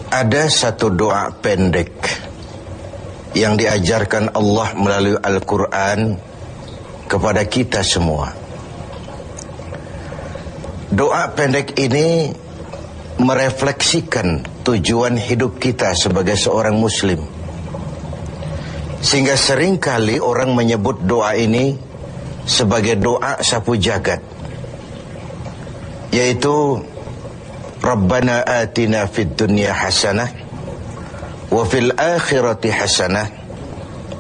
Ada satu doa pendek yang diajarkan Allah melalui Al-Quran kepada kita semua. Doa pendek ini merefleksikan tujuan hidup kita sebagai seorang muslim. Sehingga seringkali orang menyebut doa ini sebagai doa sapu jagat, yaitu Rabbana atina fid dunya hasanah wa fil akhirati hasanah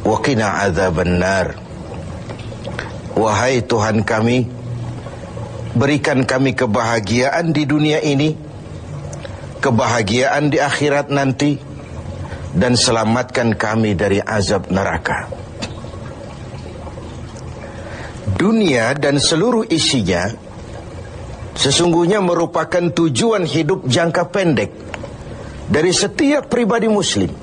wa qina adzabannar. Wahai Tuhan kami, berikan kami kebahagiaan di dunia ini, kebahagiaan di akhirat nanti, dan selamatkan kami dari azab neraka. Dunia dan seluruh isinya sesungguhnya merupakan tujuan hidup jangka pendek dari setiap pribadi muslim.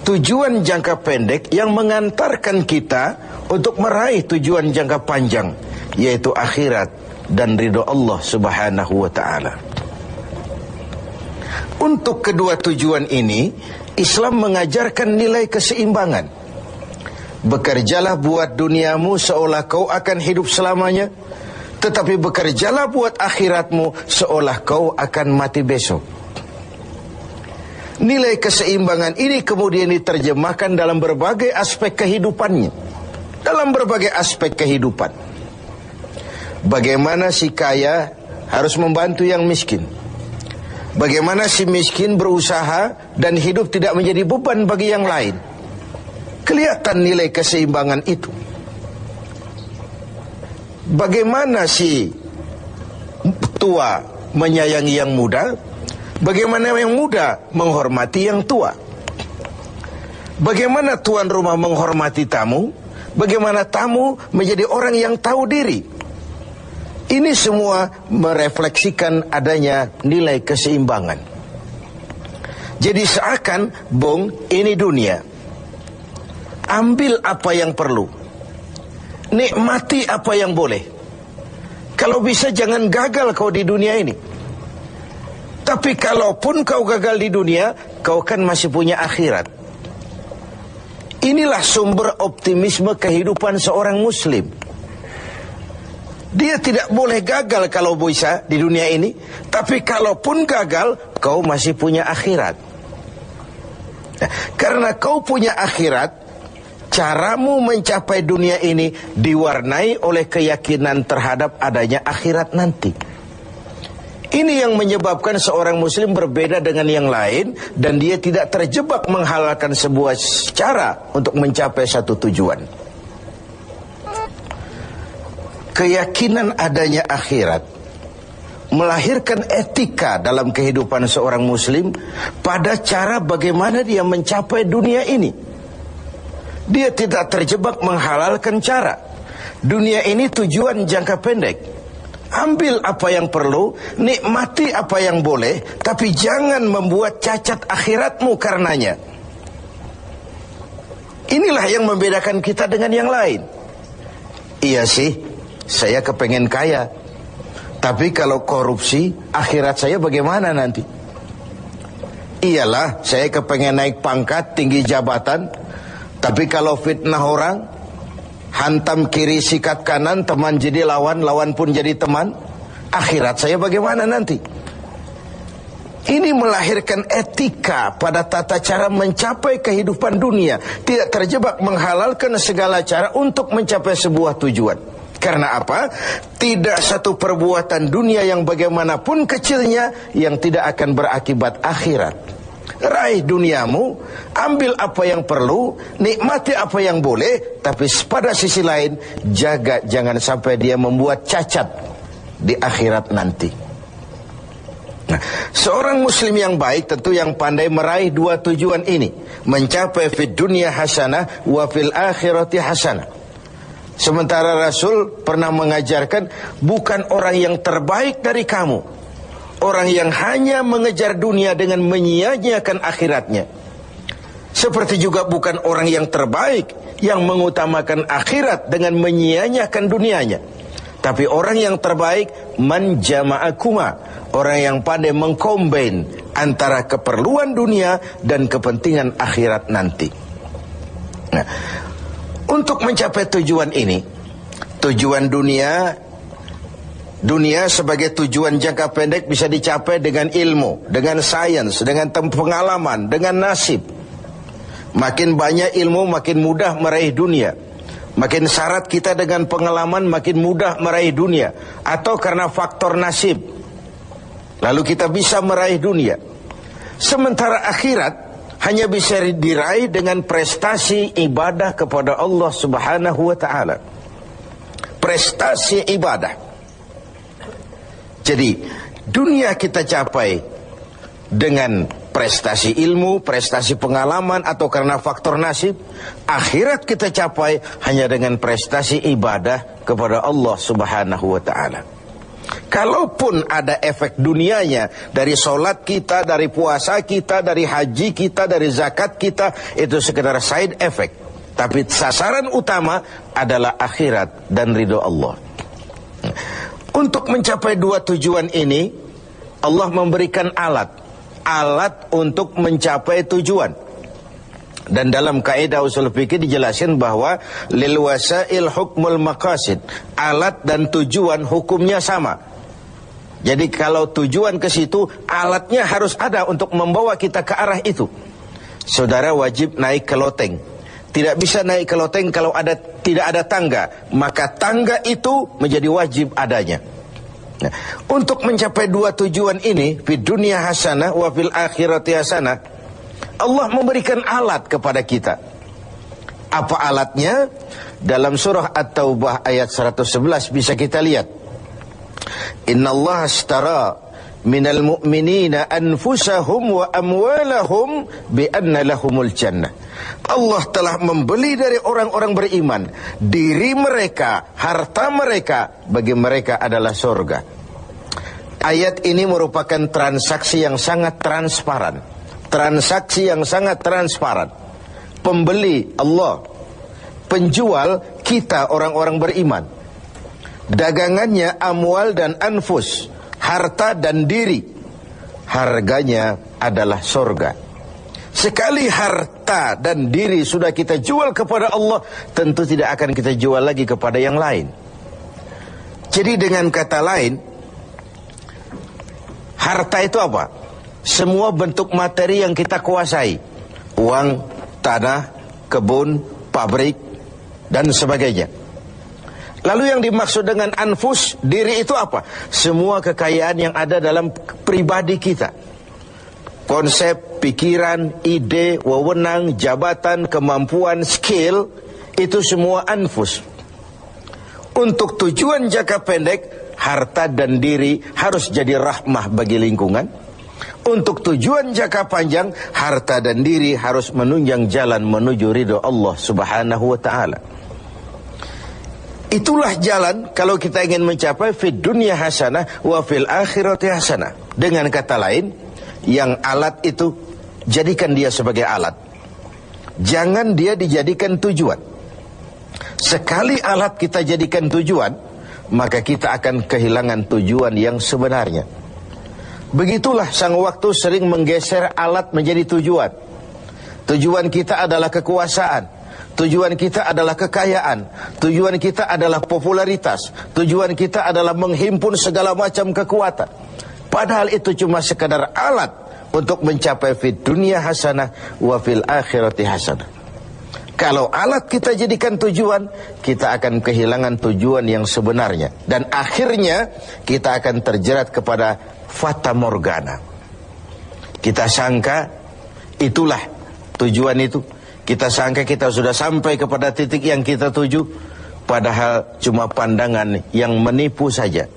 Tujuan jangka pendek yang mengantarkan kita untuk meraih tujuan jangka panjang, yaitu akhirat dan ridho Allah Subhanahu wa ta'ala. Untuk kedua tujuan ini, Islam mengajarkan nilai keseimbangan. Bekerjalah buat duniamu seolah kau akan hidup selamanya, tetapi bekerjalah buat akhiratmu seolah kau akan mati besok. Nilai keseimbangan ini kemudian diterjemahkan dalam berbagai aspek kehidupannya. Dalam berbagai aspek kehidupan. Bagaimana si kaya harus membantu yang miskin. Bagaimana si miskin berusaha dan hidup tidak menjadi beban bagi yang lain. Kelihatan nilai keseimbangan itu. Bagaimana si tua menyayangi yang muda, bagaimana yang muda menghormati yang tua. Bagaimana tuan rumah menghormati tamu, bagaimana tamu menjadi orang yang tahu diri. Ini semua merefleksikan adanya nilai keseimbangan. Jadi seakan, Bung, ini dunia. Ambil apa yang perlu, nikmati apa yang boleh. Kalau bisa jangan gagal kau di dunia ini. Tapi kalaupun kau gagal di dunia, kau kan masih punya akhirat. Inilah sumber optimisme kehidupan seorang muslim. Dia tidak boleh gagal kalau bisa di dunia ini. Tapi kalaupun gagal, kau masih punya akhirat. Karena kau punya akhirat, caramu mencapai dunia ini diwarnai oleh keyakinan terhadap adanya akhirat nanti. Ini yang menyebabkan seorang muslim berbeda dengan yang lain, dan dia tidak terjebak menghalalkan sebuah cara untuk mencapai satu tujuan. Keyakinan adanya akhirat melahirkan etika dalam kehidupan seorang muslim pada cara bagaimana dia mencapai dunia ini. Dia tidak terjebak menghalalkan cara. Dunia ini tujuan jangka pendek. Ambil apa yang perlu, nikmati apa yang boleh, tapi jangan membuat cacat akhiratmu karenanya. Inilah yang membedakan kita dengan yang lain. Iya sih, saya kepengen kaya, tapi kalau korupsi, akhirat saya bagaimana nanti? Iyalah, saya kepengen naik pangkat, tinggi jabatan, tapi kalau fitnah orang, hantam kiri sikat kanan, teman jadi lawan, lawan pun jadi teman, akhirat saya bagaimana nanti? Ini melahirkan etika pada tata cara mencapai kehidupan dunia. Tidak terjebak menghalalkan segala cara untuk mencapai sebuah tujuan. Karena apa? Tidak satu perbuatan dunia yang bagaimanapun kecilnya yang tidak akan berakibat akhirat. Raih duniamu, ambil apa yang perlu, nikmati apa yang boleh, tapi pada sisi lain jaga jangan sampai dia membuat cacat di akhirat nanti. Nah, seorang muslim yang baik tentu yang pandai meraih dua tujuan ini, mencapai fid dunya hasanah wa fil akhirati hasanah. Sementara Rasul pernah mengajarkan, bukan orang yang terbaik dari kamu orang yang hanya mengejar dunia dengan menyia-nyiakan akhiratnya. Seperti juga bukan orang yang terbaik yang mengutamakan akhirat dengan menyia-nyiakan dunianya. Tapi orang yang terbaik man jama'akuma, orang yang pandai mengkombin antara keperluan dunia dan kepentingan akhirat nanti. Nah, untuk mencapai tujuan ini, tujuan dunia sebagai tujuan jangka pendek bisa dicapai dengan ilmu, dengan sains, dengan pengalaman, dengan nasib. Makin banyak ilmu, makin mudah meraih dunia. Makin syarat kita dengan pengalaman, makin mudah meraih dunia. Atau karena faktor nasib, lalu kita bisa meraih dunia. Sementara akhirat hanya bisa diraih dengan prestasi ibadah kepada Allah Subhanahu wa ta'ala. Prestasi ibadah. Jadi dunia kita capai dengan prestasi ilmu, prestasi pengalaman, atau karena faktor nasib. Akhirat kita capai hanya dengan prestasi ibadah kepada Allah Subhanahu wa ta'ala. Kalaupun ada efek dunianya dari solat kita, dari puasa kita, dari haji kita, dari zakat kita, itu sekedar side effect. Tapi sasaran utama adalah akhirat dan ridho Allah. Untuk mencapai dua tujuan ini, Allah memberikan alat untuk mencapai tujuan. Dan dalam kaidah usul fikih dijelaskan bahwa lil wasail hukmul maqasid, alat dan tujuan hukumnya sama. Jadi kalau tujuan ke situ, alatnya harus ada untuk membawa kita ke arah itu. Saudara wajib naik ke loteng. Tidak bisa naik ke loteng kalau tidak ada tangga, maka tangga itu menjadi wajib adanya. Nah, untuk mencapai dua tujuan ini, fid dunya hasanah wa fil akhirati hasanah, Allah memberikan alat kepada kita. Apa alatnya? Dalam surah At-Taubah ayat 111 bisa kita lihat. Innallaha ashtara minal mu'minina anfusahum wa amwalahum bi anna lahumul jannah. Allah telah membeli dari orang-orang beriman diri mereka, harta mereka, bagi mereka adalah surga. Ayat ini merupakan transaksi yang sangat transparan. Transaksi yang sangat transparan. Pembeli Allah, penjual kita orang-orang beriman. Dagangannya amwal dan anfus, harta dan diri. Harganya adalah surga. Sekali harta dan diri sudah kita jual kepada Allah, tentu tidak akan kita jual lagi kepada yang lain. Jadi dengan kata lain, harta itu apa? Semua bentuk materi yang kita kuasai. Uang, tanah, kebun, pabrik, dan sebagainya. Lalu yang dimaksud dengan anfus, diri itu apa? Semua kekayaan yang ada dalam pribadi kita. Konsep, pikiran, ide, wewenang, jabatan, kemampuan, skill, itu semua anfus. Untuk tujuan jangka pendek, harta dan diri harus jadi rahmah bagi lingkungan. Untuk tujuan jangka panjang, harta dan diri harus menunjang jalan menuju ridho Allah Subhanahu wa ta'ala. Itulah jalan kalau kita ingin mencapai fid dunya hasanah wa fil akhirati hasanah. Dengan kata lain, yang alat itu jadikan dia sebagai alat. Jangan dia dijadikan tujuan. Sekali alat kita jadikan tujuan, maka kita akan kehilangan tujuan yang sebenarnya. Begitulah sang waktu sering menggeser alat menjadi tujuan. Tujuan kita adalah kekuasaan. Tujuan kita adalah kekayaan. Tujuan kita adalah popularitas. Tujuan kita adalah menghimpun segala macam kekuatan. Padahal itu cuma sekadar alat untuk mencapai fid dunya hasanah wa fil akhirati hasanah. Kalau alat kita jadikan tujuan, kita akan kehilangan tujuan yang sebenarnya. Dan akhirnya kita akan terjerat kepada fata morgana. Kita sangka itulah tujuan itu. Kita sangka kita sudah sampai kepada titik yang kita tuju, padahal cuma pandangan yang menipu saja.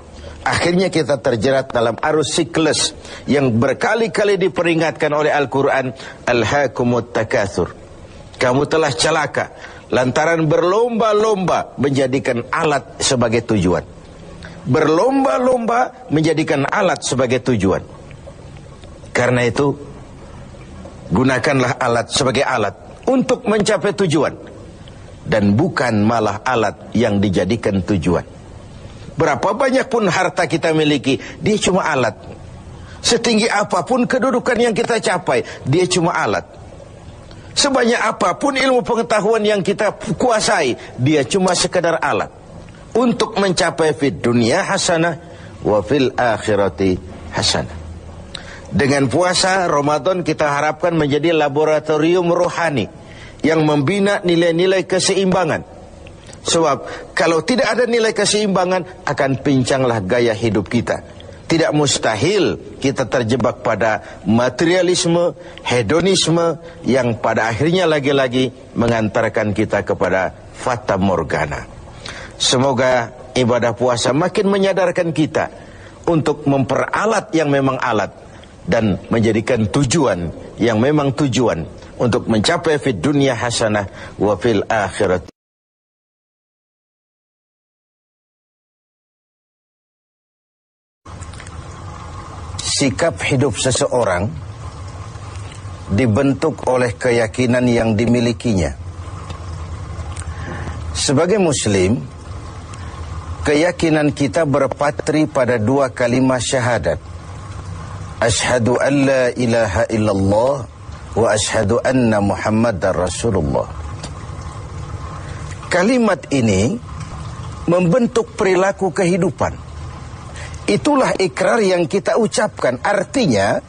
Akhirnya kita terjerat dalam arus siklus yang berkali-kali diperingatkan oleh Al-Quran. Alhaakumut takatsur. Kamu telah celaka lantaran berlomba-lomba menjadikan alat sebagai tujuan. Berlomba-lomba menjadikan alat sebagai tujuan. Karena itu, gunakanlah alat sebagai alat untuk mencapai tujuan, dan bukan malah alat yang dijadikan tujuan. Berapa banyak pun harta kita miliki, dia cuma alat. Setinggi apapun kedudukan yang kita capai, dia cuma alat. Sebanyak apapun ilmu pengetahuan yang kita kuasai, dia cuma sekedar alat. Untuk mencapai fid dunia hasanah, wa fil akhirati hasanah. Dengan puasa Ramadan kita harapkan menjadi laboratorium rohani yang membina nilai-nilai keseimbangan. Sebab kalau tidak ada nilai keseimbangan, akan pincanglah gaya hidup kita. Tidak mustahil kita terjebak pada materialisme, hedonisme yang pada akhirnya lagi-lagi mengantarkan kita kepada fata morgana. Semoga ibadah puasa makin menyadarkan kita untuk memperalat yang memang alat dan menjadikan tujuan yang memang tujuan untuk mencapai fid dunya hasanah wa fil akhirat. Sikap hidup seseorang dibentuk oleh keyakinan yang dimilikinya. Sebagai muslim, keyakinan kita berpatri pada dua kalimat syahadat. Asyhadu an la ilaha illallah wa asyhadu anna Muhammadar Rasulullah. Kalimat ini membentuk perilaku kehidupan. Itulah ikrar yang kita ucapkan. Artinya,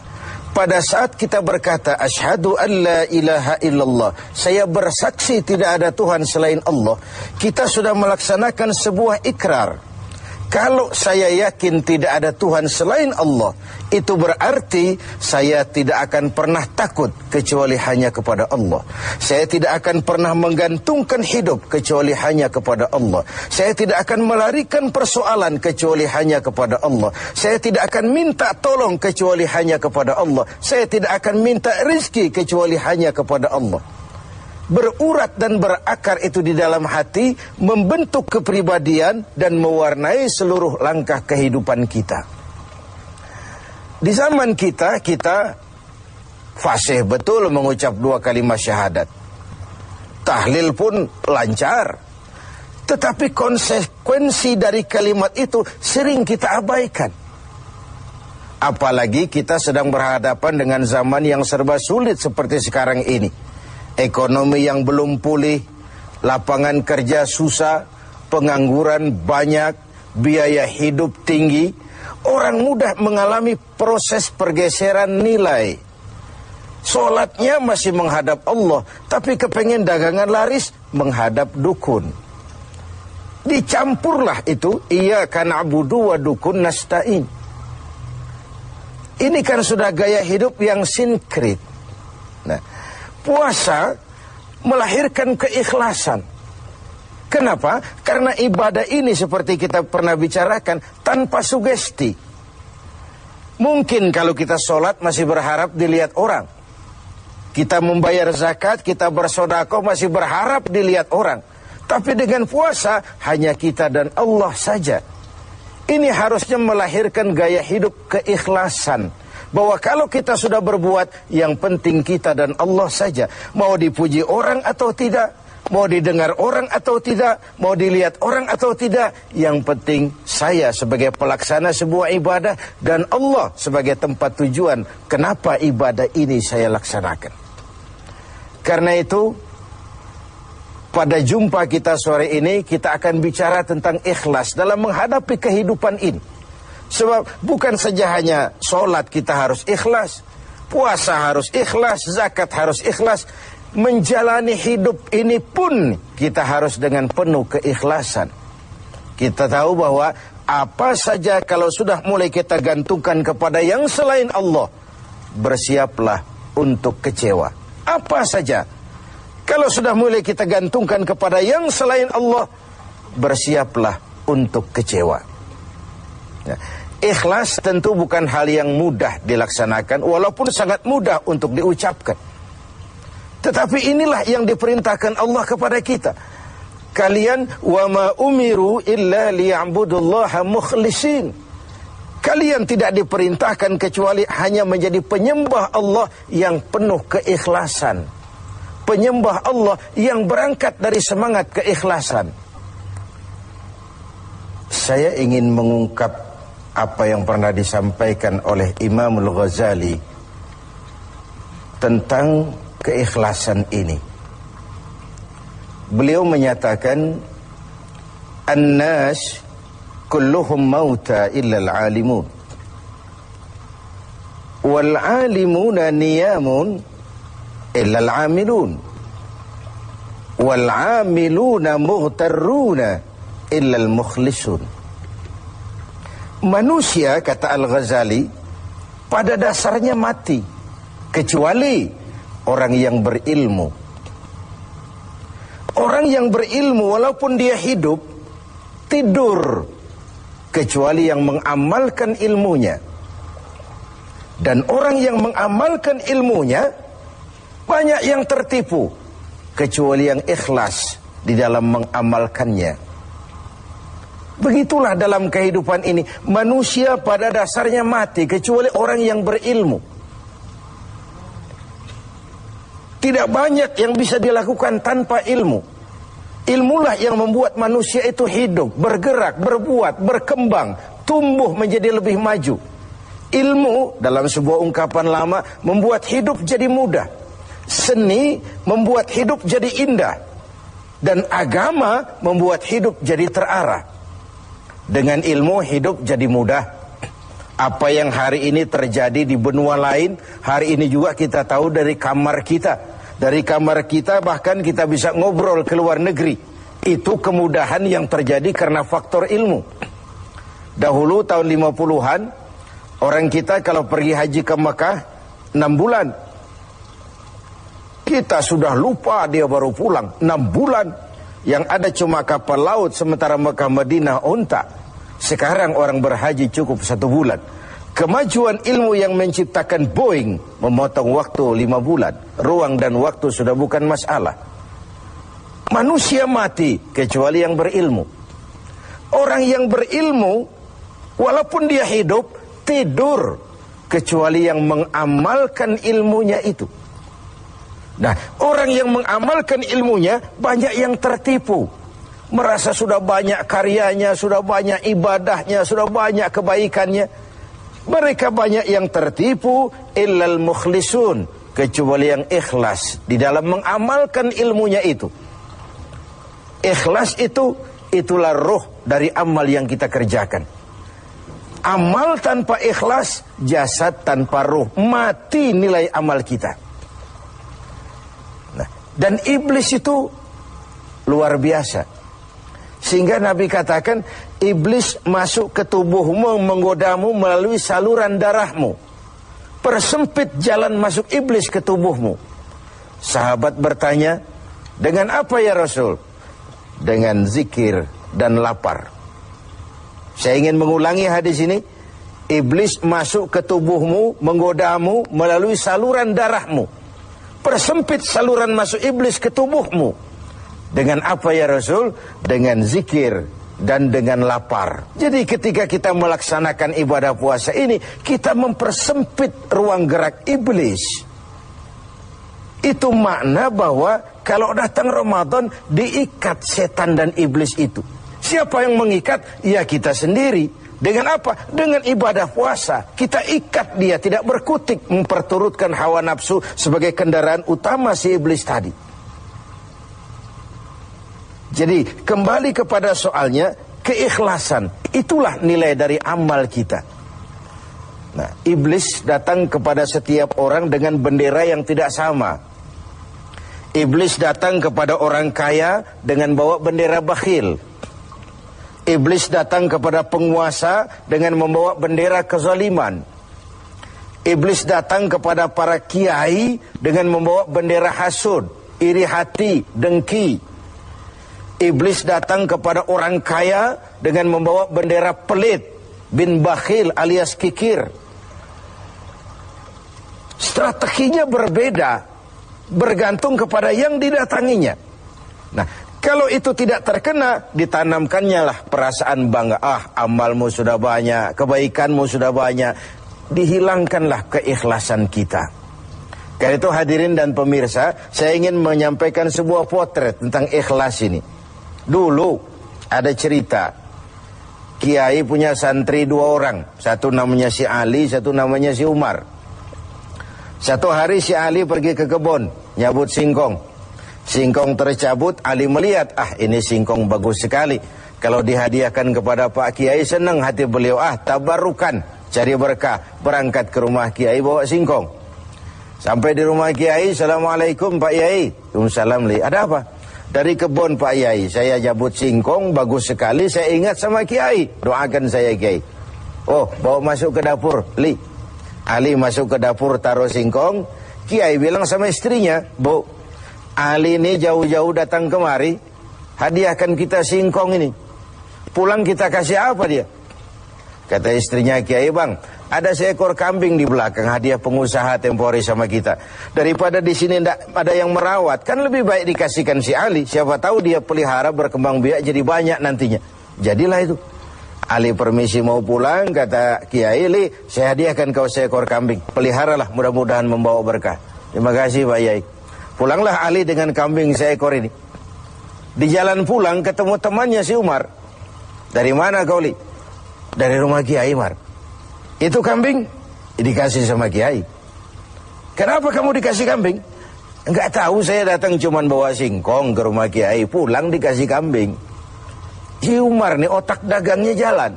pada saat kita berkata asyhadu an la ilaha illallah, saya bersaksi tidak ada Tuhan selain Allah, kita sudah melaksanakan sebuah ikrar. Kalau saya yakin tidak ada Tuhan selain Allah, itu berarti saya tidak akan pernah takut kecuali hanya kepada Allah. Saya tidak akan pernah menggantungkan hidup kecuali hanya kepada Allah. Saya tidak akan melarikan persoalan kecuali hanya kepada Allah. Saya tidak akan minta tolong kecuali hanya kepada Allah. Saya tidak akan minta rezeki kecuali hanya kepada Allah. Berurat dan berakar itu di dalam hati, membentuk kepribadian dan mewarnai seluruh langkah kehidupan kita. Di zaman kita fasih betul mengucap dua kalimat syahadat. Tahlil pun lancar. Tetapi konsekuensi dari kalimat itu sering kita abaikan. Apalagi kita sedang berhadapan dengan zaman yang serba sulit seperti sekarang ini. Ekonomi yang belum pulih, lapangan kerja susah, pengangguran banyak, biaya hidup tinggi. Orang mudah mengalami proses pergeseran nilai. Solatnya masih menghadap Allah, tapi kepengen dagangan laris menghadap dukun. Dicampurlah itu, iyyaka na'budu wa dukun nasta'in. Ini kan sudah gaya hidup yang sinkrit. Nah, puasa melahirkan keikhlasan. Kenapa? Karena ibadah ini seperti kita pernah bicarakan tanpa sugesti. Mungkin kalau kita sholat masih berharap dilihat orang. Kita membayar zakat, kita bersedekah masih berharap dilihat orang. Tapi dengan puasa hanya kita dan Allah saja. Ini harusnya melahirkan gaya hidup keikhlasan. Bahwa kalau kita sudah berbuat, yang penting kita dan Allah saja. Mau dipuji orang atau tidak, mau didengar orang atau tidak, mau dilihat orang atau tidak, yang penting saya sebagai pelaksana sebuah ibadah dan Allah sebagai tempat tujuan kenapa ibadah ini saya laksanakan. Karena itu, pada jumpa kita sore ini, kita akan bicara tentang ikhlas dalam menghadapi kehidupan ini. Sebab bukan saja hanya sholat kita harus ikhlas, puasa harus ikhlas, zakat harus ikhlas. Menjalani hidup ini pun kita harus dengan penuh keikhlasan. Kita tahu bahwa apa saja kalau sudah mulai kita gantungkan kepada yang selain Allah, bersiaplah untuk kecewa. Apa saja kalau sudah mulai kita gantungkan kepada yang selain Allah, bersiaplah untuk kecewa. Ikhlas tentu bukan hal yang mudah dilaksanakan, walaupun sangat mudah untuk diucapkan. Tetapi inilah yang diperintahkan Allah kepada kita. Kalian wa ma umiru illa liya'budullaha mukhlisin. Kalian tidak diperintahkan kecuali hanya menjadi penyembah Allah yang penuh keikhlasan. Penyembah Allah yang berangkat dari semangat keikhlasan. Saya ingin mengungkap apa yang pernah disampaikan oleh Imam Al-Ghazali tentang keikhlasan ini. Beliau menyatakan, "An-nas kulluhum mauta illa al-alimun. Wal-alimuna niyamun illa al-amilun. Wal-amiluna mughtarruna illa al-mukhlisun." Manusia, kata Al-Ghazali, pada dasarnya mati, kecuali orang yang berilmu. Orang yang berilmu walaupun dia hidup, tidur, kecuali yang mengamalkan ilmunya. Dan orang yang mengamalkan ilmunya, banyak yang tertipu, kecuali yang ikhlas di dalam mengamalkannya. Begitulah dalam kehidupan ini, manusia pada dasarnya mati, kecuali orang yang berilmu. Tidak banyak yang bisa dilakukan tanpa ilmu. Ilmulah yang membuat manusia itu hidup, bergerak, berbuat, berkembang, tumbuh menjadi lebih maju. Ilmu, dalam sebuah ungkapan lama, membuat hidup jadi mudah. Seni membuat hidup jadi indah. Dan agama membuat hidup jadi terarah. Dengan ilmu hidup jadi mudah. Apa yang hari ini terjadi di benua lain, hari ini juga kita tahu dari kamar kita. Dari kamar kita bahkan kita bisa ngobrol ke luar negeri. Itu kemudahan yang terjadi karena faktor ilmu. Dahulu tahun 50-an, orang kita kalau pergi haji ke Mekah 6 bulan. Kita sudah lupa dia baru pulang 6 bulan. Yang ada cuma kapal laut, sementara Mekah Madinah unta. Sekarang orang berhaji cukup 1 bulan. Kemajuan ilmu yang menciptakan Boeing memotong waktu 5 bulan. Ruang dan waktu sudah bukan masalah. Manusia mati kecuali yang berilmu. Orang yang berilmu walaupun dia hidup, tidur, kecuali yang mengamalkan ilmunya itu. Nah, orang yang mengamalkan ilmunya banyak yang tertipu. Merasa sudah banyak karyanya, sudah banyak ibadahnya, sudah banyak kebaikannya. Mereka banyak yang tertipu, illal mukhlisun, kecuali yang ikhlas di dalam mengamalkan ilmunya itu. Ikhlas itu, itulah roh dari amal yang kita kerjakan. Amal tanpa ikhlas, jasad tanpa roh, mati nilai amal kita. Nah, dan iblis itu luar biasa. Sehingga Nabi katakan, iblis masuk ke tubuhmu, menggodamu melalui saluran darahmu. Persempit jalan masuk iblis ke tubuhmu. Sahabat bertanya, dengan apa ya Rasul? Dengan zikir dan lapar. Saya ingin mengulangi hadis ini. Iblis masuk ke tubuhmu, menggodamu melalui saluran darahmu. Persempit saluran masuk iblis ke tubuhmu. Dengan apa ya Rasul? Dengan zikir dan dengan lapar. Jadi ketika kita melaksanakan ibadah puasa ini, kita mempersempit ruang gerak iblis. Itu makna bahwa kalau datang Ramadan, diikat setan dan iblis itu. Siapa yang mengikat? Ya kita sendiri. Dengan apa? Dengan ibadah puasa. Kita ikat dia, tidak berkutik, memperturutkan hawa nafsu sebagai kendaraan utama si iblis tadi. Jadi kembali kepada soalnya, keikhlasan. Itulah nilai dari amal kita. Nah, iblis datang kepada setiap orang dengan bendera yang tidak sama. Iblis datang kepada orang kaya dengan bawa bendera bakhil. Iblis datang kepada penguasa dengan membawa bendera kezaliman. Iblis datang kepada para kiai dengan membawa bendera hasud, iri hati, dengki. Iblis datang kepada orang kaya dengan membawa bendera pelit, bin bakhil alias kikir. Strateginya berbeda, bergantung kepada yang didatanginya. Nah, kalau itu tidak terkena, ditanamkannya lah perasaan bangga. Amalmu sudah banyak, kebaikanmu sudah banyak. Dihilangkanlah keikhlasan kita. Karena itu hadirin dan pemirsa, saya ingin menyampaikan sebuah potret tentang ikhlas ini. Dulu ada cerita, Kiai punya santri 2 orang. Satu namanya si Ali, satu namanya si Umar. Satu hari si Ali pergi ke kebun, nyabut singkong. Singkong tercabut, Ali melihat, ini singkong bagus sekali. Kalau dihadiahkan kepada Pak Kiai, senang hati beliau. Tabarukan, cari berkah. Berangkat ke rumah Kiai bawa singkong. Sampai di rumah Kiai, Assalamualaikum Pak Kiai. Waalaikumsalam. Ada apa? Dari kebun Pak Kiai, saya jabut singkong, bagus sekali. Saya ingat sama Kiai, doakan saya Kiai. Oh, bawa masuk ke dapur, Li. Ali masuk ke dapur, taruh singkong. Kiai bilang sama istrinya, Bu, Ali ini jauh-jauh datang kemari, hadiahkan kita singkong ini. Pulang kita kasih apa dia? Kata istrinya Kiai, Bang, ada seekor kambing di belakang, hadiah pengusaha temporary sama kita. Daripada di sini ada yang merawat, kan lebih baik dikasihkan si Ali. Siapa tahu dia pelihara berkembang biak jadi banyak nantinya. Jadilah itu. Ali permisi mau pulang, kata Kiai, Li, saya hadiahkan kau seekor kambing. Peliharalah, mudah-mudahan membawa berkah. Terima kasih Pak Kiai. Pulanglah Ali dengan kambing seekor ini. Di jalan pulang ketemu temannya si Umar. Dari mana kau, Li? Dari rumah Kiai, Umar. Itu kambing dikasih sama Kiai. Kenapa kamu dikasih kambing? Enggak tahu, saya datang cuman bawa singkong ke rumah Kiai, pulang dikasih kambing. Si Umar nih otak dagangnya jalan.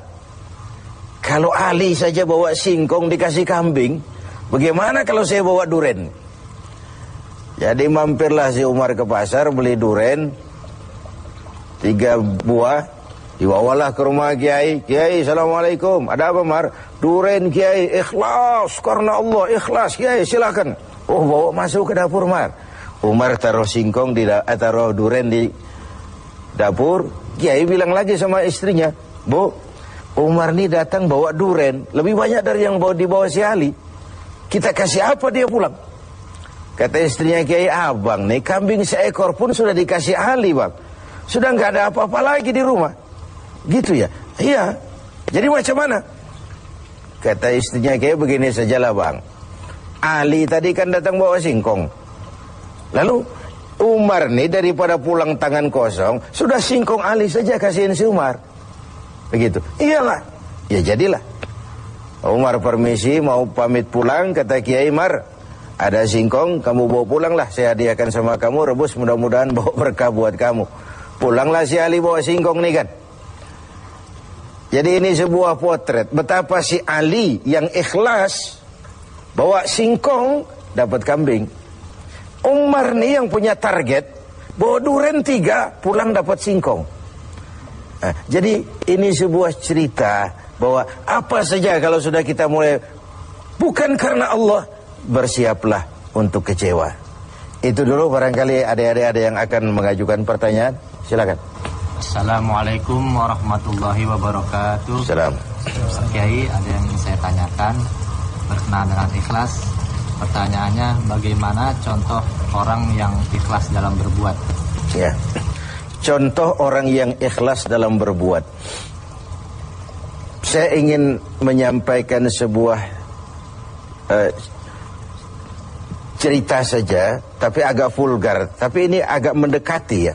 Kalau Ali saja bawa singkong dikasih kambing, bagaimana kalau saya bawa duren? Jadi mampirlah si Umar ke pasar beli duren 3 buah, dibawalah ke rumah Kiai. Kiai, Assalamualaikum. Ada apa, Mar? Duren Kiai, ikhlas karena Allah, ikhlas Kiai, silakan. Oh, bawa masuk ke dapur, Mar. Umar taruh singkong taruh duren di dapur. Kiai bilang lagi sama istrinya, Bu, Umar ini datang bawa duren lebih banyak dari yang dibawa si Ali. Kita kasih apa dia pulang? Kata istrinya Kiai, Abang nih kambing seekor pun sudah dikasih Ali, Bang. Sudah nggak ada apa-apa lagi di rumah. Gitu ya? Iya. Jadi macam mana? Kata istrinya Kiai, begini sajalah Bang. Ali tadi kan datang bawa singkong. Lalu Umar nih daripada pulang tangan kosong, sudah singkong Ali saja kasihin si Umar. Begitu. Iyalah. Ya jadilah. Umar permisi mau pamit pulang, kata Kiai, Mar, ada singkong, kamu bawa pulanglah, saya hadiahkan sama kamu, rebus, mudah-mudahan bawa berkah buat kamu. Pulanglah si Ali bawa singkong nih kan. Jadi ini sebuah potret betapa si Ali yang ikhlas bawa singkong dapat kambing. Umar nih yang punya target bawa duren 3 pulang dapat singkong. Nah, jadi ini sebuah cerita bahwa apa saja kalau sudah kita mulai bukan karena Allah, bersiaplah untuk kecewa. Itu dulu, barangkali adik-adik ada yang akan mengajukan pertanyaan. Silakan. Assalamualaikum warahmatullahi wabarakatuh. Salam. Ustaz Kiai, ada yang ingin saya tanyakan berkenaan dengan ikhlas. Pertanyaannya, bagaimana contoh orang yang ikhlas dalam berbuat? Ya. Contoh orang yang ikhlas dalam berbuat. Saya ingin menyampaikan sebuah cerita saja, tapi agak vulgar. Tapi ini agak mendekati ya.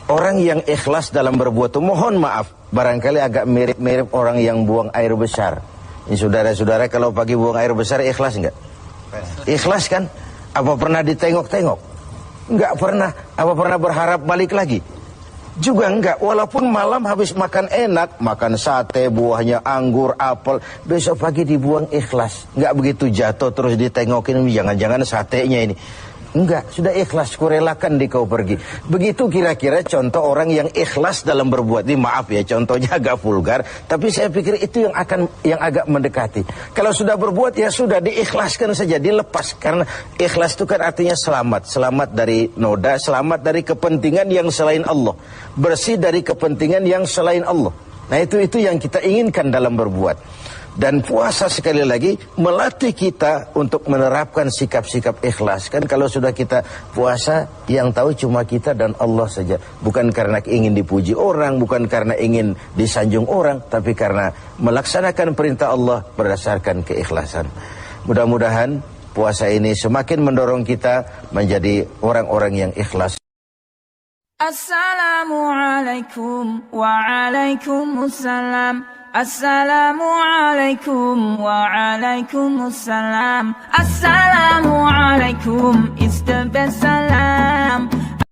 Orang yang ikhlas dalam berbuat itu, mohon maaf, barangkali agak mirip-mirip orang yang buang air besar. Ini saudara-saudara kalau pagi buang air besar ikhlas enggak? Ikhlas kan? Apa pernah ditengok-tengok? Enggak pernah. Apa pernah berharap balik lagi? Juga enggak. Walaupun malam habis makan enak, makan sate, buahnya anggur, apel, besok pagi dibuang ikhlas. Enggak begitu jatuh terus ditengokin, jangan-jangan satenya ini. Enggak, sudah ikhlas, kurelakan di kau pergi. Begitu kira-kira contoh orang yang ikhlas dalam berbuat. Ini maaf ya, contohnya agak vulgar, tapi saya pikir itu yang agak mendekati. Kalau sudah berbuat ya sudah diikhlaskan saja, dilepas. Karena ikhlas itu kan artinya selamat, selamat dari noda, selamat dari kepentingan yang selain Allah, bersih dari kepentingan yang selain Allah. Nah itu yang kita inginkan dalam berbuat. Dan puasa sekali lagi melatih kita untuk menerapkan sikap-sikap ikhlas. Kan kalau sudah kita puasa, yang tahu cuma kita dan Allah saja. Bukan karena ingin dipuji orang, bukan karena ingin disanjung orang, tapi karena melaksanakan perintah Allah berdasarkan keikhlasan. Mudah-mudahan puasa ini semakin mendorong kita menjadi orang-orang yang ikhlas. Assalamualaikum waalaikumsalam. Assalamualaikum waalaikumsalam. Assalamualaikum is the best salam.